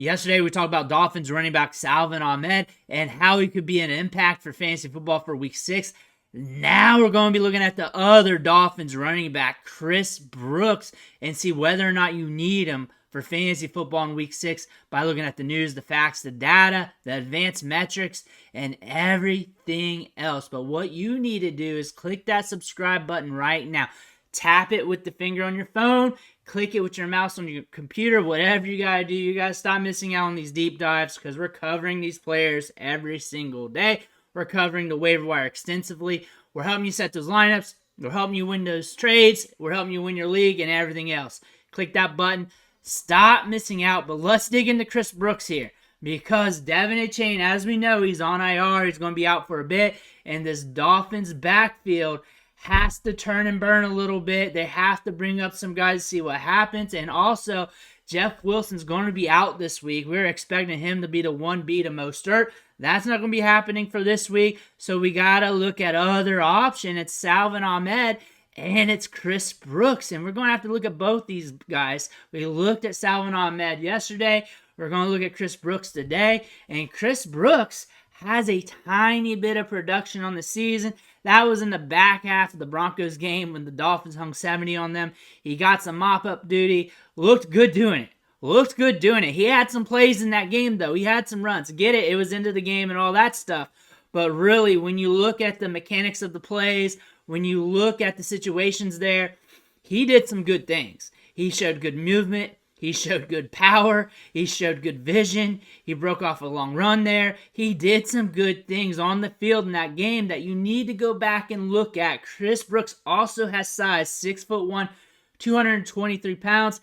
Yesterday, we talked about Dolphins running back Salvon Ahmed and how he could be an impact for fantasy football for week 6. Now we're going to be looking at the other Dolphins running back, Chris Brooks, and see whether or not you need him for fantasy football in week 6 by looking at the news, the facts, the data, the advanced metrics, and everything else. But what you need to do is click that subscribe button right now. Tap it with the finger on your phone. Click it with your mouse on your computer. Whatever you got to do, you got to stop missing out on these deep dives because we're covering these players every single day. We're covering the waiver wire extensively. We're helping you set those lineups. We're helping you win those trades. We're helping you win your league and everything else. Click that button. Stop missing out. But let's dig into Chris Brooks here because Devin Achane, as we know, he's on IR. He's going to be out for a bit. And this Dolphins backfield has to turn and burn a little bit. They have to bring up some guys to see what happens. And also, Jeff Wilson's going to be out this week. We're expecting him to be the 1B to Mostert. That's not going to be happening for this week. So we got to look at other option. It's Salvon Ahmed and it's Chris Brooks. And we're going to have to look at both these guys. We looked at Salvon Ahmed yesterday. We're going to look at Chris Brooks today. And Chris Brooks has a tiny bit of production on the season. That was in the back half of the Broncos game when the Dolphins hung 70 on them. He got some mop-up duty. Looked good doing it. He had some plays in that game, though. He had some runs. Get it? It was into the game and all that stuff. But really, when you look at the mechanics of the plays, when you look at the situations there, he did some good things. He showed good movement. He showed good power. He showed good vision. He broke off a long run there. He did some good things on the field in that game that you need to go back and look at. Chris Brooks also has size, 6'1", 223 pounds.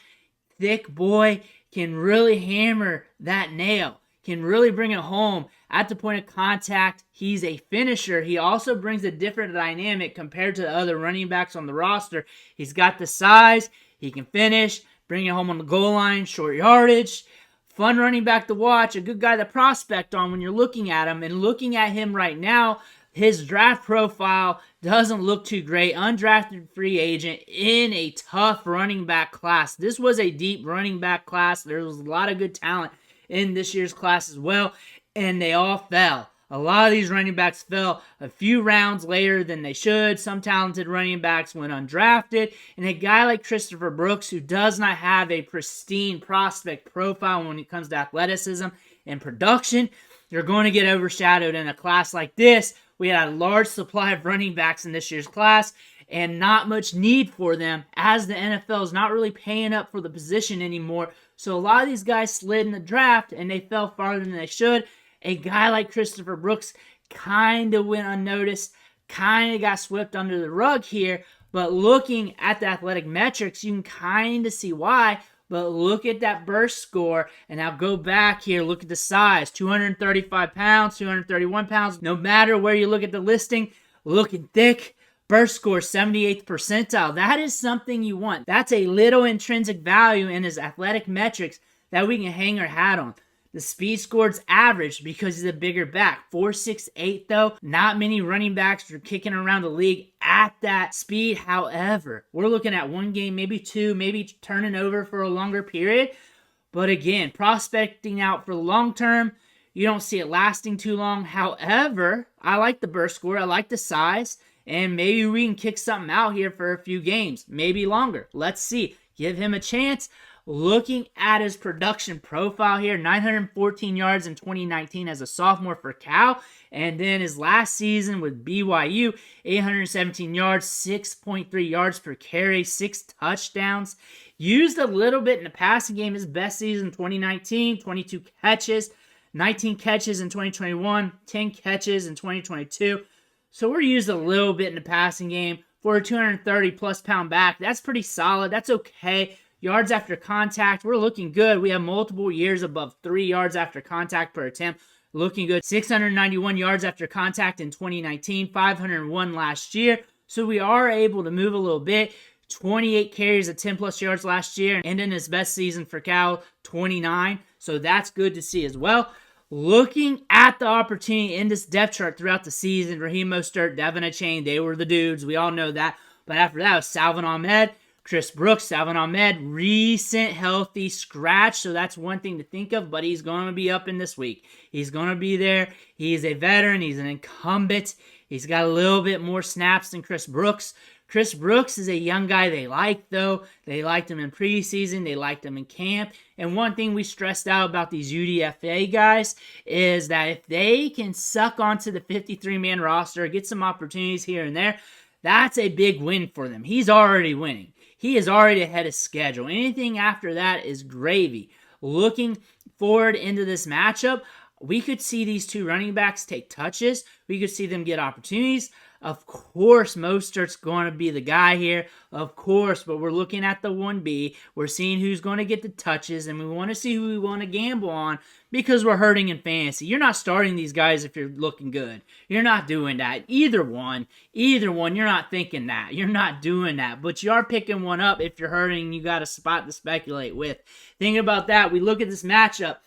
Thick boy, can really hammer that nail, can really bring it home at the point of contact. He's a finisher. He also brings a different dynamic compared to the other running backs on the roster. He's got the size. He can finish. Bring it home on the goal line, short yardage. Fun running back to watch, a good guy to prospect on when you're looking at him. And looking at him right now, his draft profile doesn't look too great. Undrafted free agent in a tough running back class. This was a deep running back class. There was a lot of good talent in this year's class as well, and they all fell. A lot of these running backs fell a few rounds later than they should. Some talented running backs went undrafted. And a guy like Christopher Brooks, who does not have a pristine prospect profile when it comes to athleticism and production, you're going to get overshadowed in a class like this. We had a large supply of running backs in this year's class and not much need for them as the NFL is not really paying up for the position anymore. So a lot of these guys slid in the draft and they fell farther than they should. A guy like Christopher Brooks kind of went unnoticed, kind of got swept under the rug here, but looking at the athletic metrics, you can kind of see why. But look at that burst score, and now go back here, look at the size, 235 pounds, 231 pounds. No matter where you look at the listing, looking thick, burst score 78th percentile. That is something you want. That's a little intrinsic value in his athletic metrics that we can hang our hat on. The speed score's average because he's a bigger back. 4.68 though. Not many running backs are kicking around the league at that speed. However, we're looking at one game, maybe two, maybe turning over for a longer period. But again, prospecting out for the long term, you don't see it lasting too long. However, I like the burst score. I like the size. And maybe we can kick something out here for a few games. Maybe longer. Let's see. Give him a chance. Looking at his production profile here, 914 yards in 2019 as a sophomore for Cal. And then his last season with BYU, 817 yards, 6.3 yards per carry, 6 touchdowns. Used a little bit in the passing game. His best season, 2019, 22 catches, 19 catches in 2021, 10 catches in 2022. So we're used a little bit in the passing game. For a 230-plus pound back, that's pretty solid. That's okay. Yards after contact, we're looking good. We have multiple years above 3 yards after contact per attempt. Looking good. 691 yards after contact in 2019, 501 last year. So we are able to move a little bit. 28 carries at 10-plus yards last year. And in his best season for Cal, 29. So that's good to see as well. Looking at the opportunity in this depth chart throughout the season, Raheem Mostert, Devin Achane, they were the dudes. We all know that. But after that, it was Salvon Ahmed, Chris Brooks, Salvon Ahmed, recent healthy scratch, so that's one thing to think of, but he's going to be up in this week. He's going to be there. He's a veteran. He's an incumbent. He's got a little bit more snaps than Chris Brooks. Chris Brooks is a young guy they like, though. They liked him in preseason. They liked him in camp. And one thing we stressed out about these UDFA guys is that if they can suck onto the 53-man roster, get some opportunities here and there, that's a big win for them. He's already winning. He is already ahead of schedule. Anything after that is gravy. Looking forward into this matchup, we could see these two running backs take touches. We could see them get opportunities. Of course, Mostert's going to be the guy here. Of course, but we're looking at the 1B. We're seeing who's going to get the touches, and we want to see who we want to gamble on because we're hurting in fantasy. You're not starting these guys if you're looking good. You're not doing that. Either one, you're not thinking that. You're not doing that, but you are picking one up if you're hurting. You got a spot to speculate with. Think about that. We look at this matchup.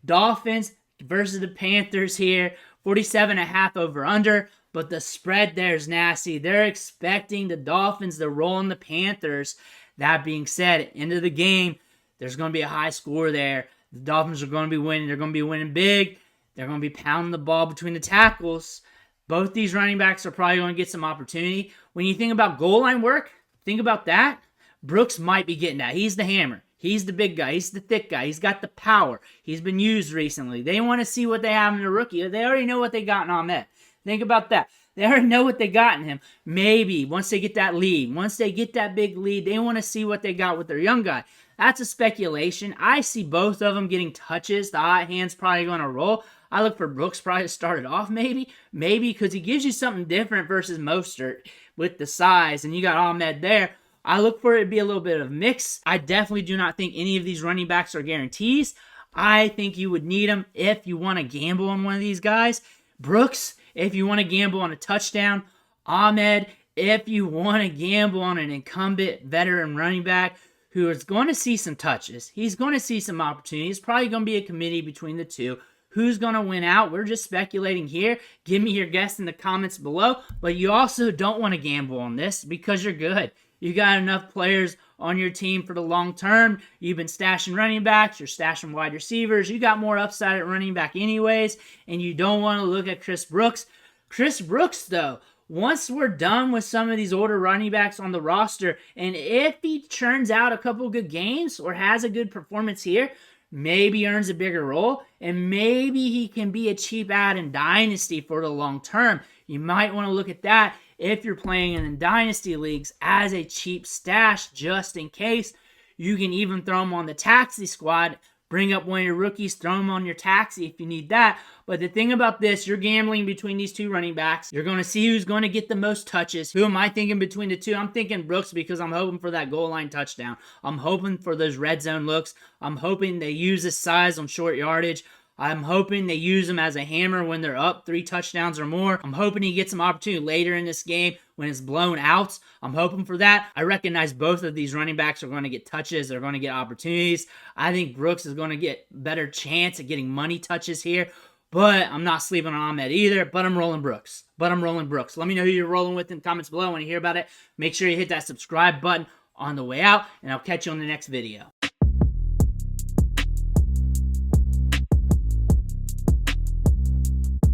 Dolphins versus the Panthers here. 47.5 over under. But the spread there is nasty. They're expecting the Dolphins to roll on the Panthers. That being said, end of the game, there's going to be a high score there. The Dolphins are going to be winning. They're going to be winning big. They're going to be pounding the ball between the tackles. Both these running backs are probably going to get some opportunity. When you think about goal line work, think about that. Brooks might be getting that. He's the hammer. He's the big guy. He's the thick guy. He's got the power. He's been used recently. They want to see what they have in the rookie. They already know what they got in Ahmed. Think about that. They already know what they got in him. Maybe once they get that lead, once they get that big lead, they want to see what they got with their young guy. That's a speculation. I see both of them getting touches. The hot hand's probably going to roll. I look for Brooks probably to start it off maybe because he gives you something different versus Mostert with the size, and you got Ahmed there. I look for it to be a little bit of mix. I definitely do not think any of these running backs are guarantees. I think you would need them if you want to gamble on one of these guys. Brooks, if you want to gamble on a touchdown. Ahmed, if you want to gamble on an incumbent veteran running back who is going to see some touches. He's going to see some opportunities. Probably going to be a committee between the two. Who's going to win out? We're just speculating here. Give me your guess in the comments below. But you also don't want to gamble on this because you're good. You got enough players on your team for the long term. You've been stashing running backs. You're stashing wide receivers. You got more upside at running back anyways. And you don't want to look at Chris Brooks. Chris Brooks, though, once we're done with some of these older running backs on the roster, and if he churns out a couple good games or has a good performance here, maybe earns a bigger role, and maybe he can be a cheap add in Dynasty for the long term. You might want to look at that if you're playing in Dynasty leagues as a cheap stash just in case. You can even throw him on the taxi squad, bring up one of your rookies, throw him on your taxi if you need that. But the thing about this, you're gambling between these two running backs. You're going to see who's going to get the most touches. Who am I thinking between the two? I'm thinking Brooks because I'm hoping for that goal line touchdown. I'm hoping for those red zone looks. I'm hoping they use his size on short yardage. I'm hoping they use him as a hammer when they're up 3 touchdowns or more. I'm hoping he gets some opportunity later in this game when it's blown out. I'm hoping for that. I recognize both of these running backs are going to get touches. They're going to get opportunities. I think Brooks is going to get better chance at getting money touches here. But I'm not sleeping on Ahmed either. But I'm rolling Brooks. Let me know who you're rolling with in the comments below. I want to hear about it. Make sure you hit that subscribe button on the way out. And I'll catch you on the next video.